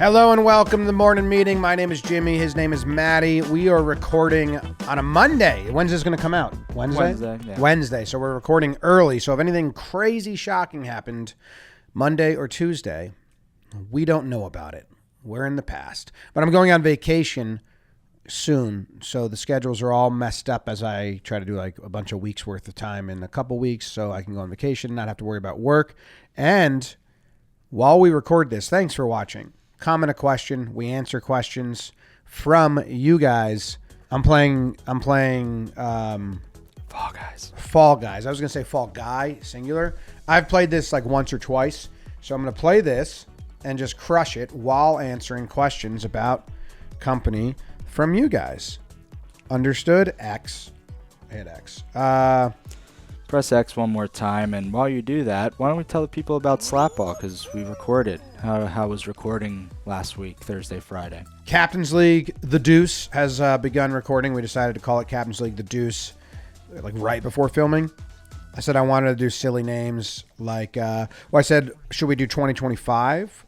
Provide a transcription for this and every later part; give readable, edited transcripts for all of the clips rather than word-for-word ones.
Hello and welcome to the morning meeting. My name is Jimmy. His name is Matty. We are recording on a Monday. When's this going to come out? Wednesday? Yeah. Wednesday. So we're recording early. So if anything crazy shocking happened Monday or Tuesday, we don't know about it. We're in the past. But I'm going on vacation soon. So the schedules are all messed up as I try to do like a bunch of weeks worth of time in a couple weeks so I can go on vacation, not have to worry about work. And while we record this, thanks for watching. Comment a question. We answer questions from you guys. I'm playing Fall Guys. I was going to say Fall Guy, singular. I've played this like once or twice. So I'm going to play this and just crush it while answering questions about company from you guys. Understood? X. Hit X. Press X one more time, and while you do that, why don't we tell the people about Slapball, because we recorded. How was recording last week, Thursday, Friday? Captain's League, The Deuce, has begun recording. We decided to call it Captain's League, The Deuce, like right before filming. I said I wanted to do silly names, like, I said, should we do 2025?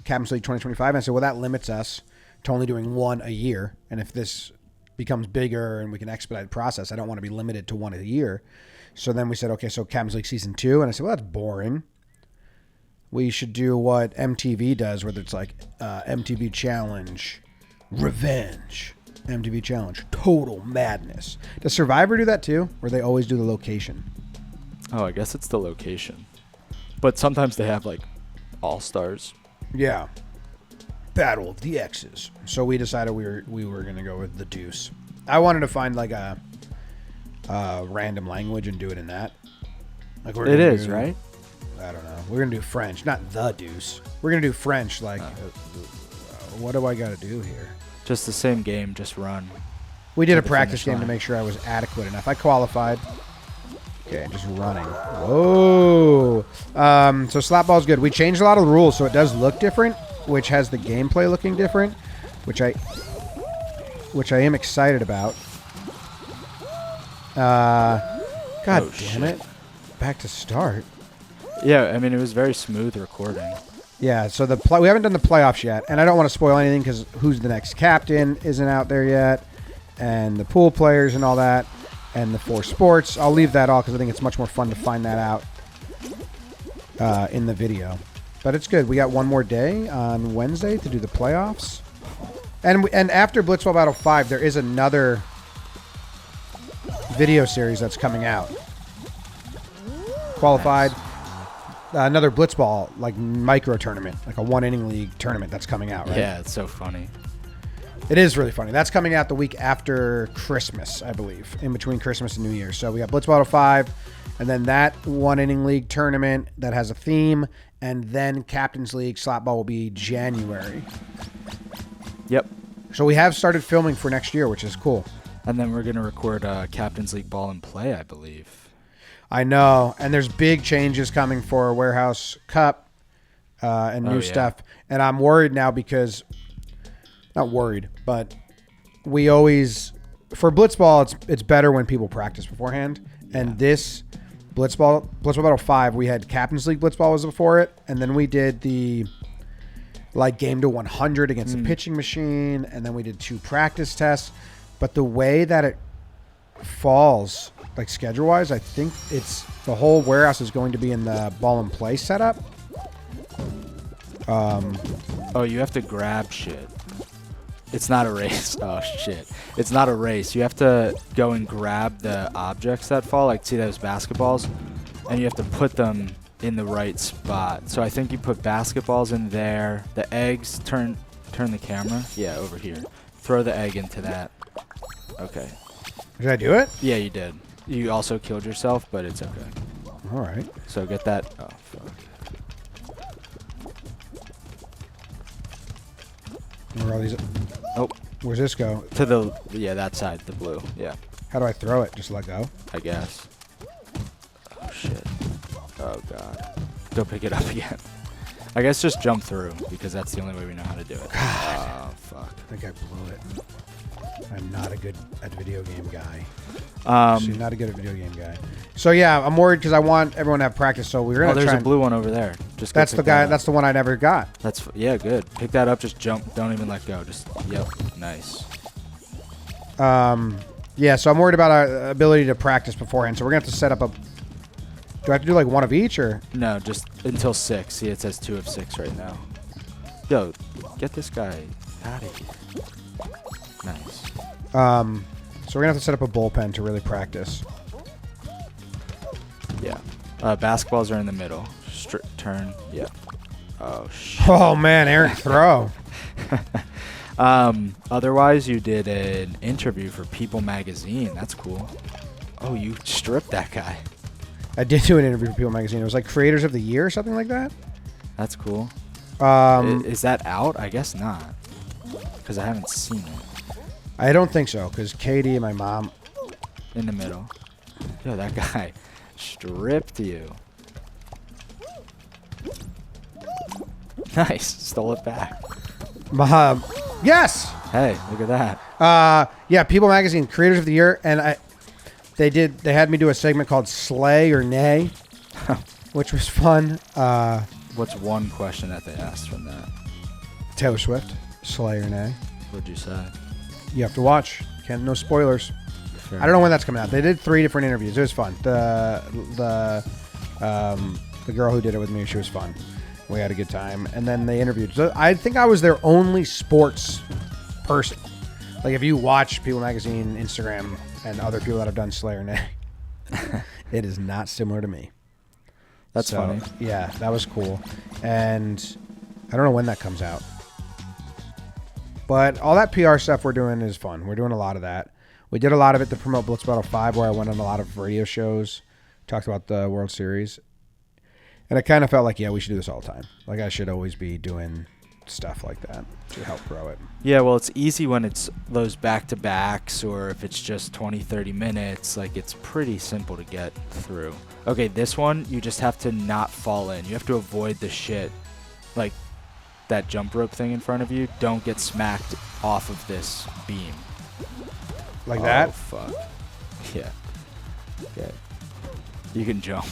Captain's League 2025? And I said, well, that limits us to only doing one a year. And if this becomes bigger and we can expedite the process, I don't want to be limited to one a year. So then we said, okay, so Captain's League Season 2. And I said, well, that's boring. We should do what MTV does, where it's like MTV Challenge, Revenge, MTV Challenge, Total Madness. Does Survivor do that too, where they always do the location? Oh, I guess it's the location. But sometimes they have, like, all-stars. Yeah. Battle of the X's. So we decided we were going to go with The Deuce. I wanted to find, like, a random language and do it in that. Like it is, right? I don't know. We're going to do French, not The Deuce. We're going to do French, like, what do I got to do here? Just the same game, just run. We did a practice game to make sure I was adequate enough. I qualified. Okay, just running. Whoa. So Slapball's good. We changed a lot of the rules, so it does look different, which has the gameplay looking different, which I am excited about. God damn it. Back to start. Yeah, I mean, it was very smooth recording. Yeah, so we haven't done the playoffs yet, and I don't want to spoil anything because who's the next captain isn't out there yet, and the pool players and all that, and the 4 sports. I'll leave that all because I think it's much more fun to find that out in the video. But it's good. We got one more day on Wednesday to do the playoffs. And after Blitzball Battle 5, there is another video series that's coming out. Qualified. Nice. Another Blitzball, like, micro tournament, like a 1-inning league tournament that's coming out, right? Yeah, it's so funny. It is really funny. That's coming out the week after Christmas, I believe, in between Christmas and New Year's. So we got Blitzball Battle 5, and then that 1-inning league tournament that has a theme, and then Captain's League Slapball will be January. Yep. So we have started filming for next year, which is cool. And then we're going to record Captain's League Ball and Play, I believe. I know. And there's big changes coming for Warehouse Cup and new stuff. And I'm worried now because, not worried, but we always, for Blitzball, it's better when people practice beforehand. Yeah. And this Blitzball Battle 5, we had Captain's League Blitzball was before it. And then we did the game to 100 against the pitching machine. And then we did 2 practice tests. But the way that it falls, like schedule-wise, I think it's the whole warehouse is going to be in the ball and play setup. Oh, you have to grab shit. It's not a race. Oh, shit. It's not a race. You have to go and grab the objects that fall, like, see those basketballs? And you have to put them in the right spot. So I think you put basketballs in there. The eggs, turn the camera. Yeah, over here. Throw the egg into that. Okay. Did I do it? Yeah, you did. You also killed yourself, but it's okay. All right. So get that. Oh, fuck. Where are all these? Oh. Where's this go? To the, that side, the blue. Yeah. How do I throw it? Just let go? I guess. Oh, shit. Oh, God. Go pick it up again. I guess just jump through, because that's the only way we know how to do it. God. Oh, fuck. I think I blew it. I'm not a good at video game guy. Not a good at video game guy. So yeah, I'm worried because I want everyone to have practice. So we're gonna. Oh, there's a blue one over there. Just go That's pick the that guy. up. That's the one I never got. Yeah, good. Pick that up. Just jump. Don't even let go. Just nice. Yeah. So I'm worried about our ability to practice beforehand. So we're gonna have to set up a. Do I have to do like one of each or? No, just until 6. See, it says 2 of 6 right now. Yo, get this guy out of here. Nice. So we're gonna have to set up a bullpen to really practice. Yeah. Basketballs are in the middle. Turn. Yeah. Oh shit. Oh man, Eric throw. Otherwise, you did an interview for People Magazine. That's cool. Oh, you stripped that guy. I did do an interview for People Magazine. It was like Creators of the Year or something like that. That's cool. Is that out? I guess not, because I haven't seen it. I don't think so, because Katie and my mom. In the middle. Yo, that guy stripped you. Nice. Stole it back. Yes. Hey, look at that. Yeah, People Magazine Creators of the Year, and they had me do a segment called Slay or Nay, which was fun. What's one question that they asked from that? Taylor Swift, Slay or Nay. What'd you say? You have to watch. No spoilers. Fair I don't know when that's coming out. They did 3 different interviews. It was fun. The girl who did it with me, she was fun. We had a good time, and then they interviewed. So I think I was their only sports person. Like if you watch People Magazine, Instagram, and other people that have done Slay or Nay, it is not similar to me. That's funny. Yeah, that was cool, and I don't know when that comes out. But all that PR stuff we're doing is fun. We're doing a lot of that. We did a lot of it to promote Blitzball Battle 5, where I went on a lot of radio shows, talked about the World Series. And I kind of felt like, yeah, we should do this all the time. Like I should always be doing stuff like that to help grow it. Yeah, well, it's easy when it's those back-to-backs or if it's just 20, 30 minutes. Like, it's pretty simple to get through. Okay, this one, you just have to not fall in. You have to avoid the shit. Like, that jump rope thing in front of you. Don't get smacked off of this beam. Like that? Oh, fuck. Yeah. Okay. You can jump.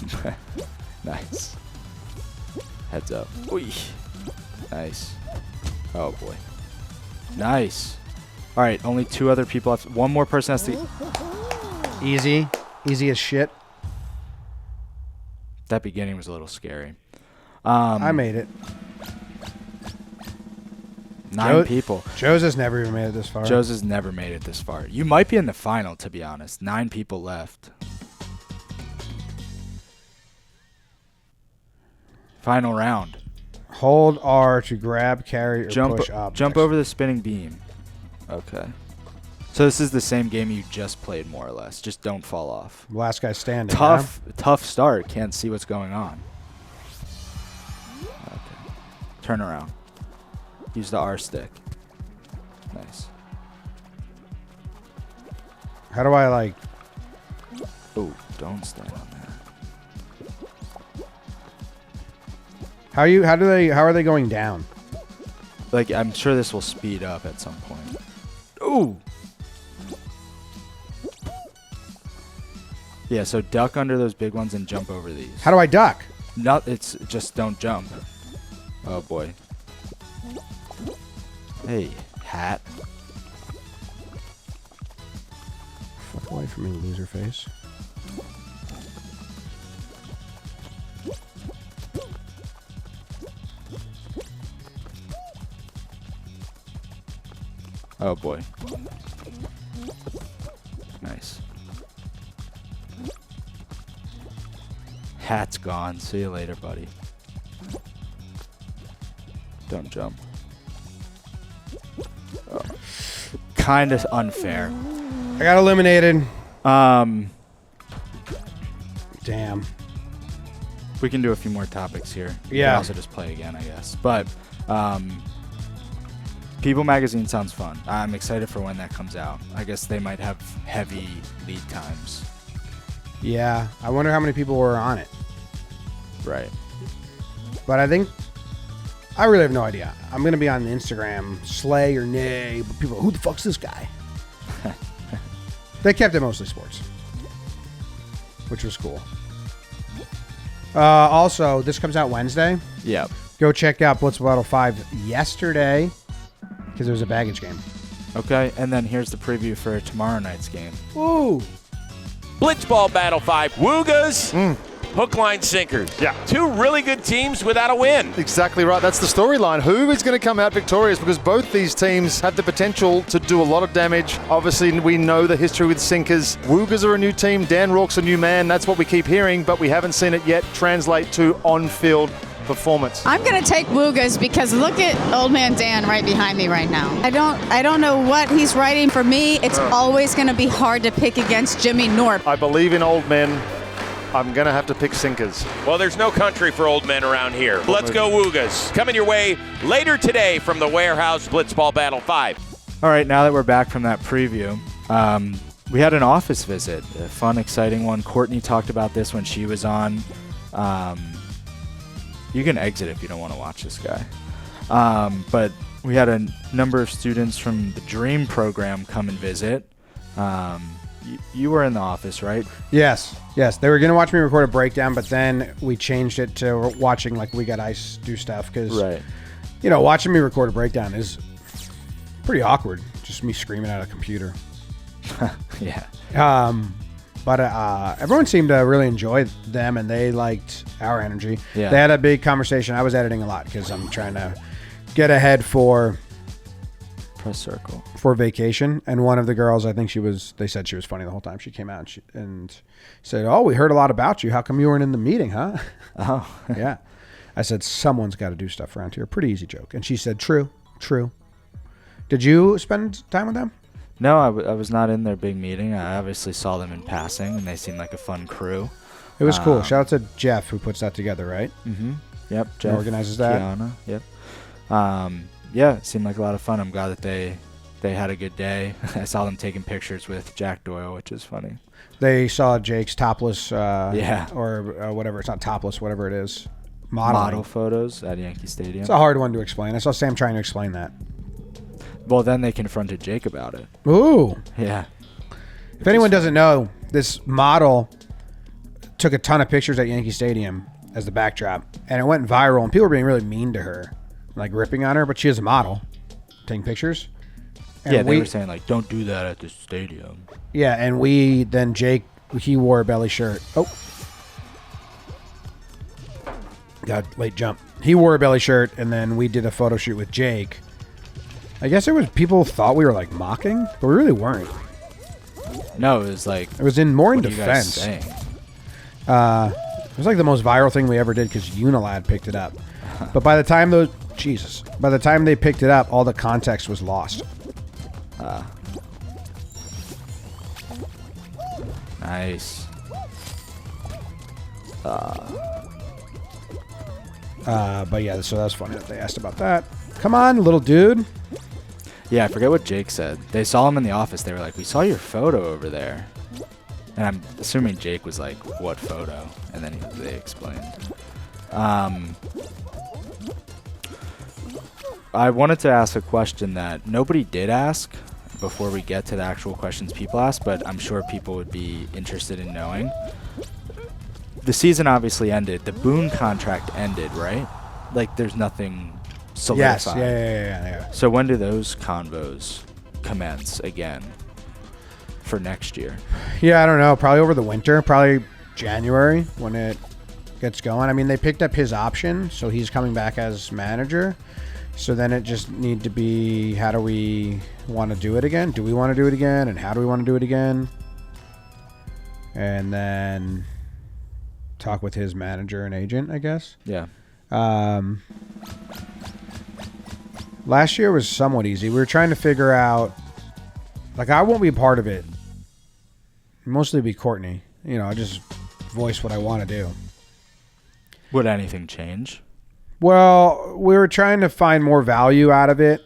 Nice. Heads up. Oy. Nice. Oh, boy. Nice. All right, only 2 other people left. One more person has to... Easy. Easy as shit. That beginning was a little scary. I made it. 9 people. Joe's has never even made it this far. Joe's has never made it this far. You might be in the final, to be honest. 9 people left. Final round. Hold R to grab, carry, or push objects. Jump over the spinning beam. Okay. So this is the same game you just played, more or less. Just don't fall off. Last guy standing. Tough start. Can't see what's going on. Okay. Turn around. Use the R stick. Nice. How do I like... Oh, don't stand on that. How are they going down? Like, I'm sure this will speed up at some point. Ooh! Yeah, so duck under those big ones and jump over these. How do I duck? It's just don't jump. Oh boy. Hey, hat. Fuck away from me, loser face. Oh boy. Nice. Hat's gone. See you later, buddy. Don't jump. Oh. Kind of unfair. I got eliminated. Damn. We can do a few more topics here. We Yeah. can also just play again, I guess. But People Magazine sounds fun. I'm excited for when that comes out. I guess they might have heavy lead times. Yeah. I wonder how many people were on it. Right. But I think... I really have no idea. I'm going to be on Instagram, Slay or Nay. But people, who the fuck's this guy? They kept it mostly sports, which was cool. Also, this comes out Wednesday. Yep. Go check out Blitzball Battle 5 yesterday because it was a baggage game. Okay, and then here's the preview for tomorrow night's game. Woo! Blitzball Battle 5. Woogas, hook, line, sinkers. Yeah. Two really good teams without a win. Exactly right. That's the storyline. Who is going to come out victorious? Because both these teams have the potential to do a lot of damage. Obviously, we know the history with sinkers. Woogers are a new team. Dan Rourke's a new man. That's what we keep hearing, but we haven't seen it yet translate to on-field performance. I'm going to take Woogas because look at old man Dan right behind me right now. I don't know what he's writing for me. It's always going to be hard to pick against Jimmy Norp. I believe in old men. I'm going to have to pick sinkers. Well, there's no country for old men around here. Let's go Woogas. Coming your way later today from the Warehouse Blitzball Battle 5. All right, now that we're back from that preview, we had an office visit, a fun, exciting one. Courtney talked about this when she was on. You can exit if you don't want to watch this guy. But we had a number of students from the DREAM program come and visit. You were in the office, right? Yes. They were going to watch me record a breakdown, but then we changed it to watching like We Got Ice do stuff because, watching me record a breakdown is pretty awkward. Just me screaming at a computer. Yeah. But everyone seemed to really enjoy them, and they liked our energy. Yeah. They had a big conversation. I was editing a lot because I'm trying to get ahead for Press circle. For vacation. And one of the girls, I think they said she was funny the whole time she came out and said, "Oh, we heard a lot about you. How come you weren't in the meeting, huh?" Oh. Yeah. I said, "Someone's got to do stuff around here." Pretty easy joke. And she said, "True. Did you spend time with them? No, I was not in their big meeting. I obviously saw them in passing, and they seemed like a fun crew. It was cool. Shout out to Jeff who puts that together, right? Mm-hmm. Yep. Jeff organizes that. Kiana. Yep. Yeah, it seemed like a lot of fun. I'm glad that they had a good day. I saw them taking pictures with Jack Doyle, which is funny. They saw Jake's topless, Yeah. or whatever. It's not topless, whatever it is. Model photos at Yankee Stadium. It's a hard one to explain. I saw Sam trying to explain that. Well, then they confronted Jake about it. Ooh. Yeah. If anyone doesn't know, this model took a ton of pictures at Yankee Stadium as the backdrop, and it went viral, and people were being really mean to her, like ripping on her, but she is a model taking pictures. And yeah, they were saying, like, don't do that at the stadium. Yeah, and then Jake, he wore a belly shirt. Oh. God, late jump. He wore a belly shirt, and then we did a photo shoot with Jake. I guess people thought we were like mocking, but we really weren't. No, it was like, it was in more in what defense. Are you guys saying? It was like the most viral thing we ever did because Unilad picked it up. But by the time they picked it up, all the context was lost. Nice. But yeah, so that was funny that they asked about that. Come on, little dude. Yeah, I forget what Jake said. They saw him in the office. They were like, "We saw your photo over there." And I'm assuming Jake was like, "What photo?" And then they explained. I wanted to ask a question that nobody did ask before we get to the actual questions people asked, but I'm sure people would be interested in knowing. The season obviously ended. The Boone contract ended, right? Like, there's nothing solidified. Yes, yeah. So when do those convos commence again for next year? Yeah, I don't know. Probably over the winter. Probably January when it gets going. I mean, they picked up his option, so he's coming back as manager. So then it just need to be, how do we want to do it again? Do we want to do it again? And how do we want to do it again? And then talk with his manager and agent, I guess. Yeah. Last year was somewhat easy. We were trying to figure out, like, I won't be a part of it. Mostly be Courtney. You know, I just voice what I want to do. Would anything change? Well, we were trying to find more value out of it.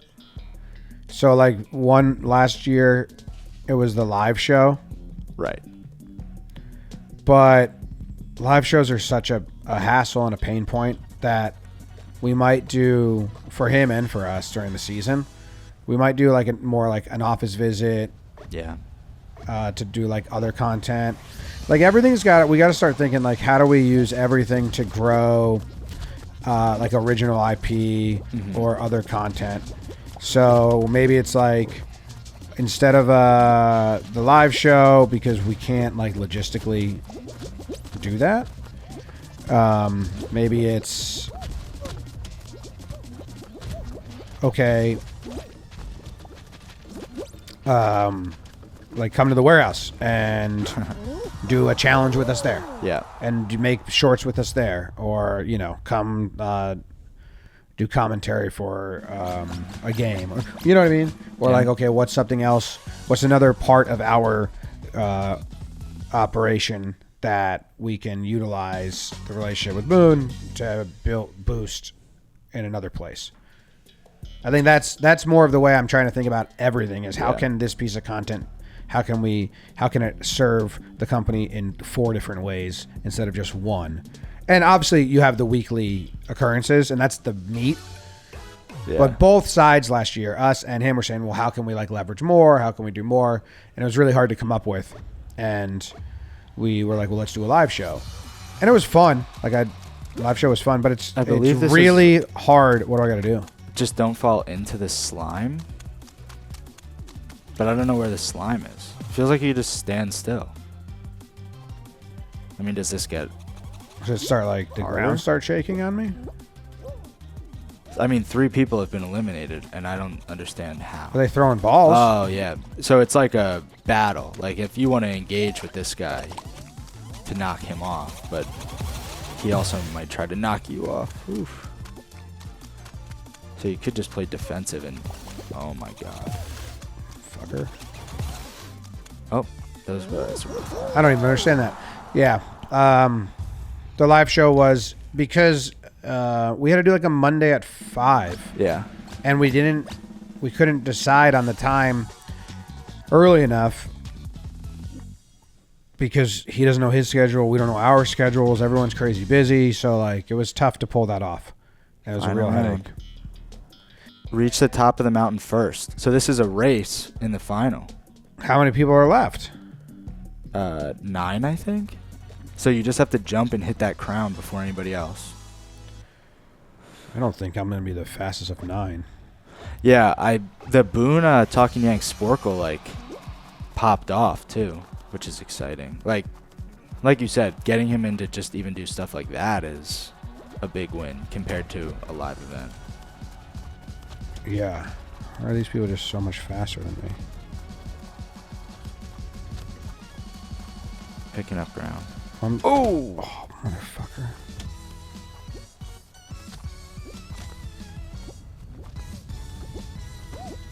So, like, last year, it was the live show. Right. But live shows are such a hassle and a pain point that we might do, for him and for us during the season, we might do like more like an office visit. Yeah. to do like other content. Like everything's got. We got to start thinking like, how do we use everything to grow, like original IP or other content. So maybe it's like instead of the live show, because we can't like logistically do that. Maybe it's okay. Like come to the warehouse and do a challenge with us there. Yeah. And make shorts with us there, or come do commentary for a game, or you know what I mean? Or like, okay, what's something else? What's another part of our operation that we can utilize the relationship with Boone to boost in another place? I think that's more of the way I'm trying to think about everything is how can this piece of content, how can it serve the company in 4 different ways instead of just one? And obviously you have the weekly occurrences, and that's the meat. Yeah. But both sides last year, us and him, were saying, well, how can we like leverage more? How can we do more? And it was really hard to come up with. And we were like, well, let's do a live show. And it was fun. The live show was fun, but it's really hard. What do I got to do? Just don't fall into the slime. But I don't know where the slime is. It feels like you just stand still. I mean, does this get Does it start like the ground start shaking on me? I mean, 3 people have been eliminated, and I don't understand how. Are they throwing balls? Oh, yeah. So it's like a battle. Like, if you want to engage with this guy to knock him off, but he also might try to knock you off. Oof. So you could just play defensive and... Oh, my God. Fucker. Oh, those guys were... I don't even understand that. Yeah. The live show was... Because... we had to do like a Monday at 5. Yeah. And we couldn't decide on the time early enough because he doesn't know his schedule. We don't know our schedules. Everyone's crazy busy. So like, it was tough to pull that off. It was a real headache. Reach the top of the mountain first. So this is a race in the final. How many people are left? 9, I think. So you just have to jump and hit that crown before anybody else. I don't think I'm going to be the fastest of 9. Yeah, the Boone Talking Yank Sporkle like popped off too, which is exciting. Like you said, getting him in to just even do stuff like that is a big win compared to a live event. Yeah. Why are these people just so much faster than me? Picking up ground. Oh, motherfucker.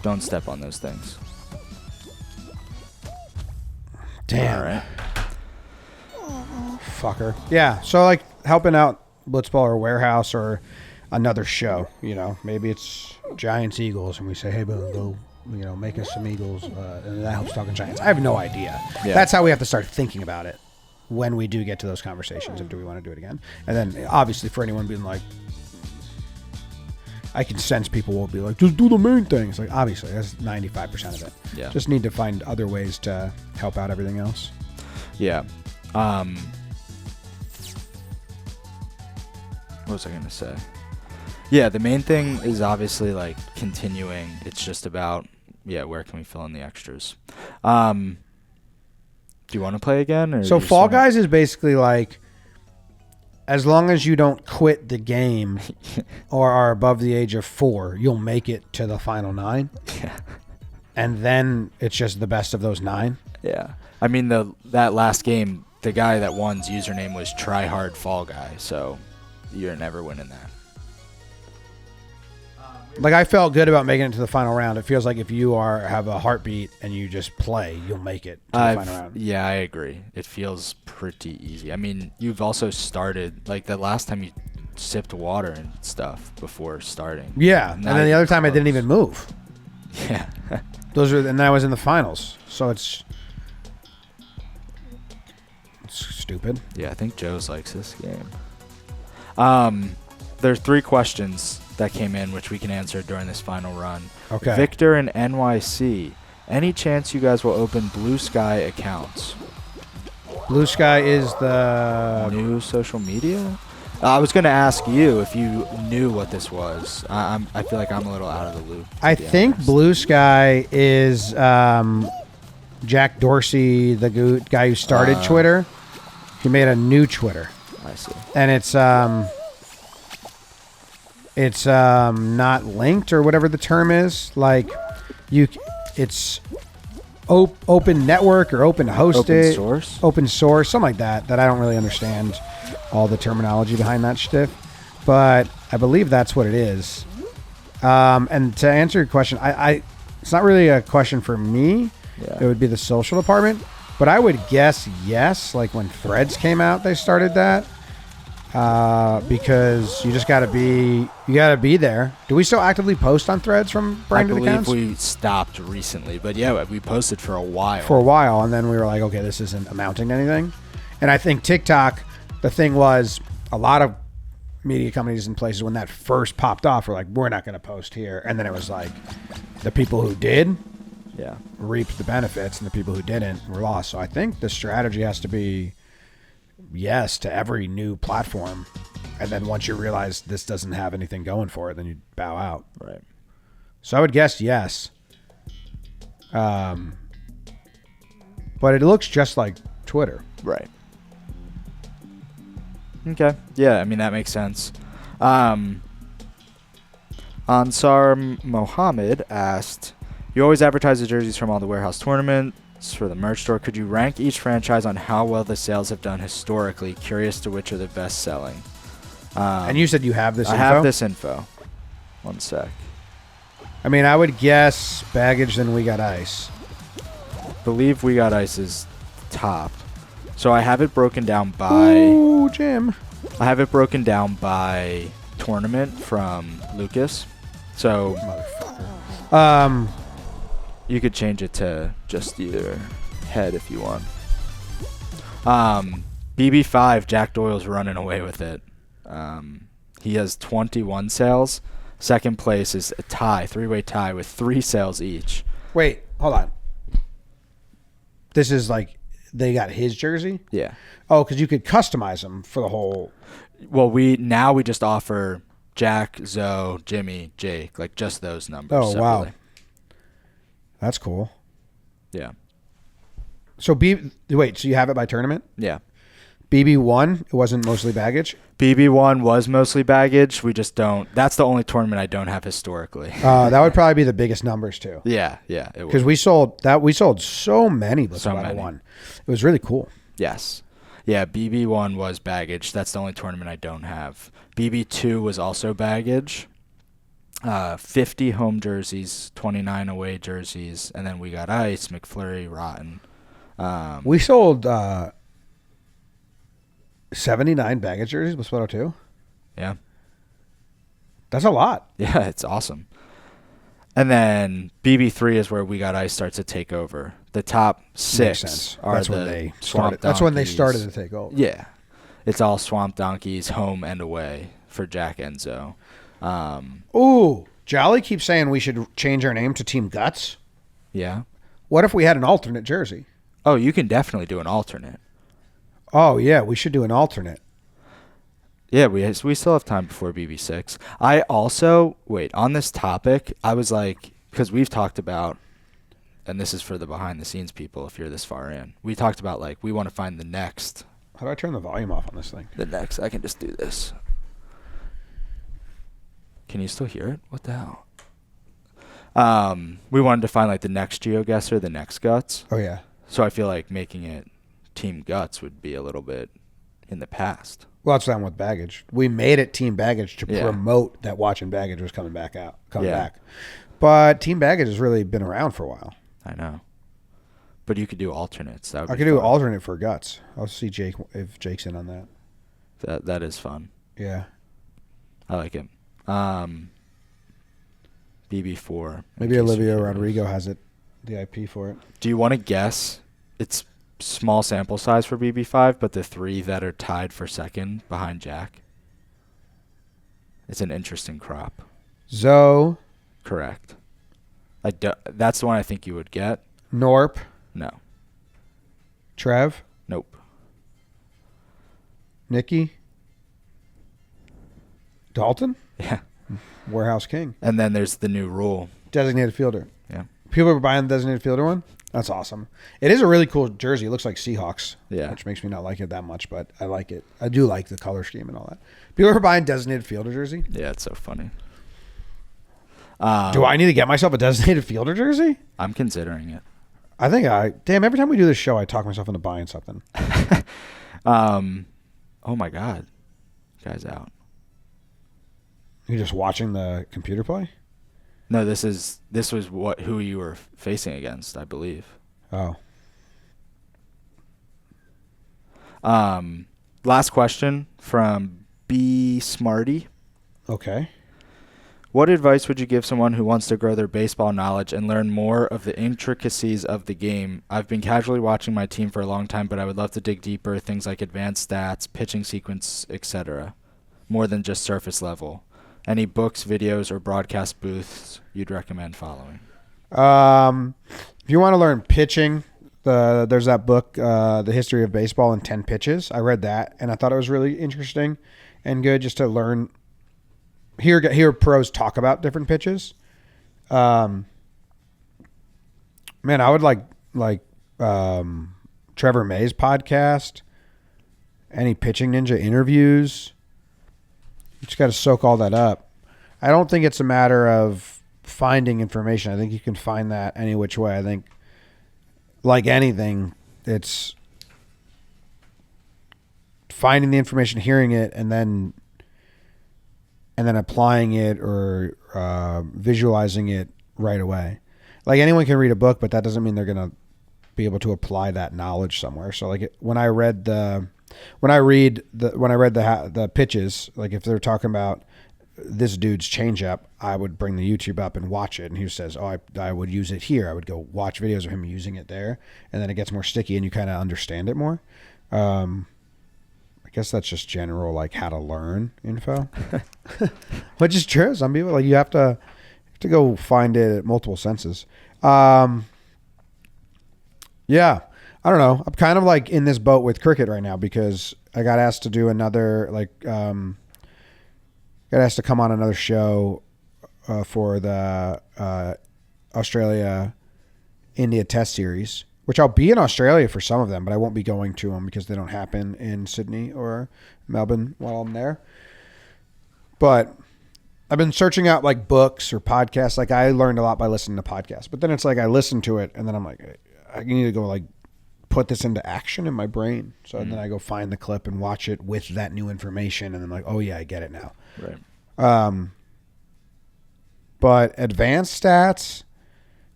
Don't step on those things. Damn. All right. Fucker. Yeah, so like helping out Blitzball or Warehouse or another show, maybe it's Giants Eagles and we say, hey, Boone, go, make us some Eagles, and that helps Talking Giants. I have no idea. Yeah. That's how we have to start thinking about it when we do get to those conversations of do we want to do it again. And then obviously for anyone being like, I can sense people will be like, just do the main thing. It's like, obviously, that's 95% of it. Yeah. Just need to find other ways to help out everything else. Yeah. What was I going to say? Yeah, the main thing is obviously, like, continuing. It's just about, where can we fill in the extras? Do you want to play again? Or so Fall Guys is basically like, as long as you don't quit the game or are above the age of 4, you'll make it to the final 9. Yeah. And then it's just the best of those 9. Yeah. I mean, that last game, the guy that won's username was Tryhard Fall Guy, so you're never winning that. Like, I felt good about making it to the final round. It feels like if you have a heartbeat and you just play, you'll make it to the final round. Yeah, I agree. It feels pretty easy. I mean, you've also started, like the last time you sipped water and stuff before starting. Yeah, and then the other time I didn't even move. Yeah. And I was in the finals. So it's stupid. Yeah, I think Joe's likes this game. There's 3 questions that came in, which we can answer during this final run. Okay. Victor in NYC Any chance you guys will open Bluesky accounts? Bluesky is the New social media? I was going to ask you if you knew what this was. I feel like I'm a little out of the loop. I think Bluesky is Jack Dorsey, the guy who started Twitter. He made a new Twitter. I see. And it's not linked or whatever the term is. Like it's open network or open hosted. Open source, something like that I don't really understand all the terminology behind that shtiff. But I believe that's what it is. And to answer your question, I it's not really a question for me. Yeah. It would be the social department. But I would guess yes. Like when Threads came out, they started that. Because you just gotta be there. Do we still actively post on Threads from branded accounts? I believe we stopped recently, but yeah, we posted for a while. And then we were like, okay, this isn't amounting to anything. And I think TikTok, the thing was, a lot of media companies and places when that first popped off were like, we're not gonna post here. And then it was like, the people who did, reaped the benefits, and the people who didn't were lost. So I think the strategy has to be yes to every new platform, and then once you realize this doesn't have anything going for it, then you bow out. Right. So I would guess yes. But it looks just like Twitter. Right. Okay. Yeah, I mean that makes sense. Ansar Mohammed asked, you always advertise the jerseys from all the warehouse tournaments for the merch store. Could you rank each franchise on how well the sales have done historically? Curious to which are the best selling. And you said you have this info? I have this info. One sec. I mean, I would guess Baggage, then We Got Ice. Believe We Got Ice is top. So I have it broken down by... Ooh, Jim. I have it broken down by tournament from Lucas. So... Motherfucker. You could change it to just either head if you want. BB5, Jack Doyle's running away with it. He has 21 sales. Second place is a tie, three-way tie with 3 sales each. Wait, hold on. This is like they got his jersey? Yeah. Oh, because you could customize them for the whole... Well, we just offer Jack, Zoe, Jimmy, Jake, like just those numbers. Oh, separately. wow. That's cool. Yeah. So wait, so you have it by tournament? Yeah. BB1, it wasn't mostly Baggage? BB1 was mostly Baggage. We just don't. That's the only tournament I don't have historically. That would probably be the biggest numbers too. Yeah. Because we sold so many Blitzball Battle 1. It was really cool. Yes. Yeah, BB1 was Baggage. That's the only tournament I don't have. BB2 was also Baggage. 50 home jerseys, 29 away jerseys, and then We Got Ice, McFlurry, Rotten. We sold 79 Baggage jerseys with Sweato 2. Yeah. That's a lot. Yeah, it's awesome. And then BB3 is where We Got Ice starts to take over. The top 6 are that's the when they Swamp started. That's when they Donkeys. started to take over. Yeah. It's all Swamp Donkeys, home and away for Jack Enzo. Ooh, Jolly keeps saying we should change our name to Team Guts. Yeah. What if we had an alternate jersey? Oh, you can definitely do an alternate. Oh, yeah, we should do an alternate. Yeah, we still have time before BB6. I also, on this topic, I was like, because we've talked about, and this is for the behind-the-scenes people if you're this far in, we talked about, like, we want to find the next. How do I turn the volume off on this thing? I can just do this. Can you still hear it? What the hell? We wanted to find like the next GeoGuessr, the next Guts. Oh, yeah. So I feel like making it Team Guts would be a little bit in the past. Well, that's what I'm with Baggage. We made it Team Baggage to promote that Watching Baggage was coming back. But Team Baggage has really been around for a while. I know. But you could do alternates. I could do an alternate for Guts. I'll see Jake if Jake's in on that. That is fun. Yeah. I like it. BB4. Maybe Olivia Rodrigo has the IP for it. Do you want to guess? It's small sample size for BB5, but the 3 that are tied for second behind Jack. It's an interesting crop. Zoe. Correct. That's the one I think you would get. Norp. No. Trev. Nope. Nicky. Dalton. Yeah. Warehouse King. And then there's the new rule. Designated fielder. Yeah. People are buying the designated fielder one. That's awesome. It is a really cool jersey. It looks like Seahawks. Yeah. Which makes me not like it that much, but I like it. I do like the color scheme and all that. People are buying designated fielder jersey. Yeah, it's so funny. Do I need to get myself a designated fielder jersey? I'm considering it. I think damn, every time we do this show, I talk myself into buying something. Oh my God. Guy's out. You're just watching the computer play? No, this was who you were facing against, I believe. Oh. Last question from B Smarty. Okay. What advice would you give someone who wants to grow their baseball knowledge and learn more of the intricacies of the game? I've been casually watching my team for a long time, but I would love to dig deeper, things like advanced stats, pitching sequence, etc., more than just surface level. Any books, videos, or broadcast booths you'd recommend following? If you want to learn pitching, there's that book, The History of Baseball in 10 Pitches. I read that, and I thought it was really interesting and good just to learn. Hear pros talk about different pitches. Man, I would like Trevor May's podcast, any Pitching Ninja interviews. You just got to soak all that up. I don't think it's a matter of finding information. I think you can find that any which way. I think, like anything, it's finding the information, hearing it, and then applying it or visualizing it right away. Like anyone can read a book, but that doesn't mean they're going to be able to apply that knowledge somewhere. So like when I read the pitches, like if they're talking about this dude's changeup, I would bring the YouTube up and watch it. And he says, oh, I would use it here. I would go watch videos of him using it there. And then it gets more sticky and you kind of understand it more. I guess that's just general, like how to learn info, which is true. Some people like you have to go find it at multiple senses. Yeah. I don't know. I'm kind of like in this boat with cricket right now because I got asked to do another, got asked to come on another show for the Australia-India Test Series, which I'll be in Australia for some of them, but I won't be going to them because they don't happen in Sydney or Melbourne while I'm there. But I've been searching out like books or podcasts. Like I learned a lot by listening to podcasts, but then it's like I listen to it and then I'm like, I need to go like put this into action in my brain. So then I go find the clip and watch it with that new information. And I'm like, oh yeah, I get it now. Right. But advanced stats,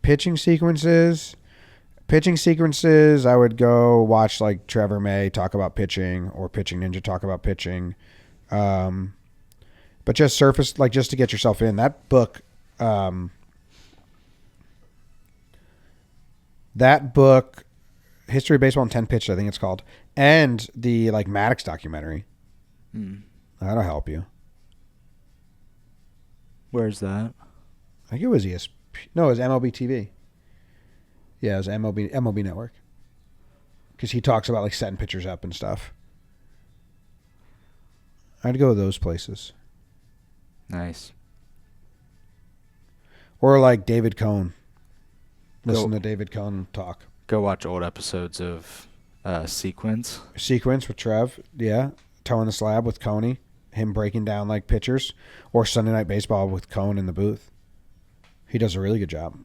pitching sequences, I would go watch like Trevor May talk about pitching or Pitching Ninja talk about pitching. But just surface, like just to get yourself in that book, History of Baseball in 10 Pitches, I think it's called, and the like Maddox documentary. That'll help you. Where's that? I think it was ESP. No, it was MLB TV. Yeah, it was MLB Network. Because he talks about like setting pitchers up and stuff. I'd go to those places. Nice. Or like David Cohn. Listen to David Cohn talk. Go watch old episodes of Sequence. Sequence with Trev, yeah. Towing the Slab with Coney. Him breaking down like pitchers. Or Sunday Night Baseball with Cohn in the booth. He does a really good job.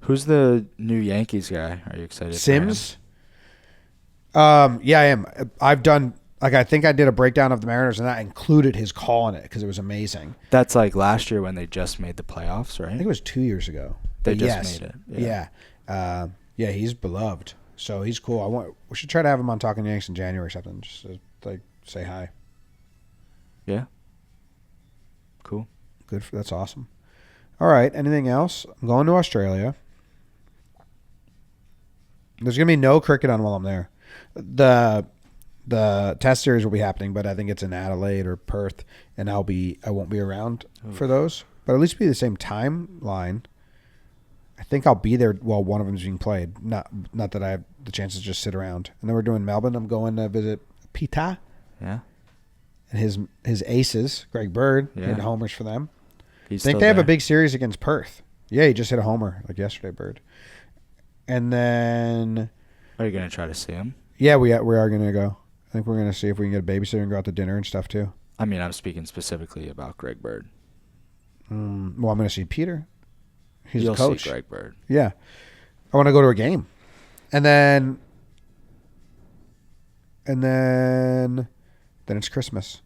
Who's the new Yankees guy? Are you excited? Sims? Yeah, I am. I've done, like, I think I did a breakdown of the Mariners, and I included his call in it because it was amazing. That's like last year when they just made the playoffs, right? I think it was 2 years ago. They just made it. Yeah. Yeah, he's beloved. So he's cool. We should try to have him on Talking Yanks in January or something. Just to, like, say hi. Yeah. Cool. That's awesome. All right. Anything else? I'm going to Australia. There's going to be no cricket on while I'm there. The test series will be happening, but I think it's in Adelaide or Perth, and I won't be around for those. But at least be the same timeline. I think I'll be there while one of them is being played. Not that I have the chance to just sit around. And then we're doing Melbourne. I'm going to visit Pita. Yeah. And his aces, Greg Bird, Yeah. hit homers for them. He's I think still they have a there. big series against Perth. Yeah, he just hit a homer like yesterday, Bird. And then, Are you gonna try to see him? yeah, we are going to go. I think we're going to see if we can get a babysitter and go out to dinner and stuff too. I mean, I'm speaking specifically about Greg Bird. Well, I'm going to see Peter. He's You'll the coach. see Greg Bird. Yeah. I want to go to a game. And then it's Christmas.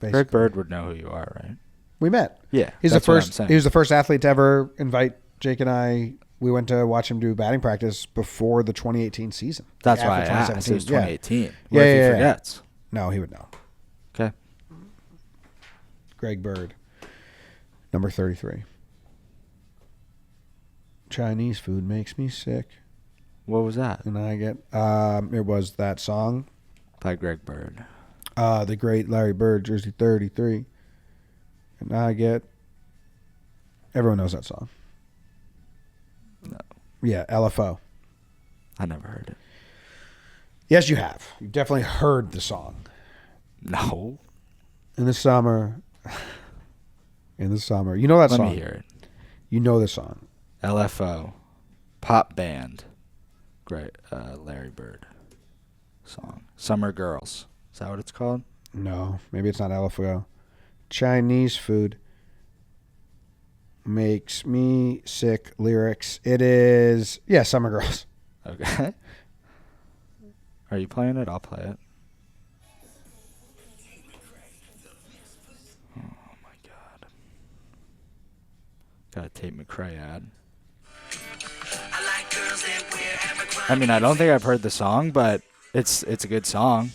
Basically. Greg Bird would know who you are, right? We met. Yeah, He's that's the what I'm first. saying. He was the first athlete to ever invite Jake and I. We went to watch him do batting practice before the 2018 season. That's After why I asked. It 2017. was 2018. Yeah. What if he Yeah. forgets? No, he would know. Okay. Greg Bird, number 33. Chinese food makes me sick, What was that? and I get. It was that song, By Greg Bird. the great Larry Bird, Jersey 33, and I get. Everyone knows that song. No. Yeah, LFO. I never heard it. Yes, you have. You've definitely heard the song. No. In the summer. In the summer. You know that Let song. me hear it. You know the song. LFO. Pop band. Great. Larry Bird. Song. Summer Girls. Is that what it's called? No, maybe it's not LFO. Chinese food makes me sick. Lyrics. It is, yeah, Summer Girls. Okay. Are you playing it? I'll play it. Oh my god. Got a Tate McRae ad. I mean, I don't think I've heard the song, but it's a good song.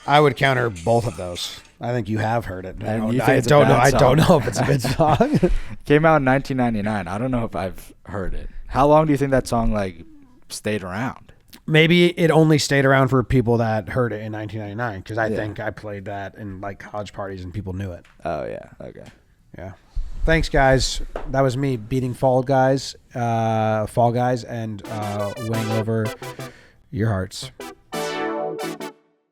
I would counter both of those. I think you have heard it. And you think I it's a don't know. bad I don't song? know if it's a good song. Came out in 1999. I don't know if I've heard it. How long do you think that song like stayed around? Maybe it only stayed around for people that heard it in 1999 because I Yeah. think I played that in like college parties and people knew it. Oh yeah. Okay. Yeah. Thanks, guys. That was me beating Fall Guys, and winning over your hearts.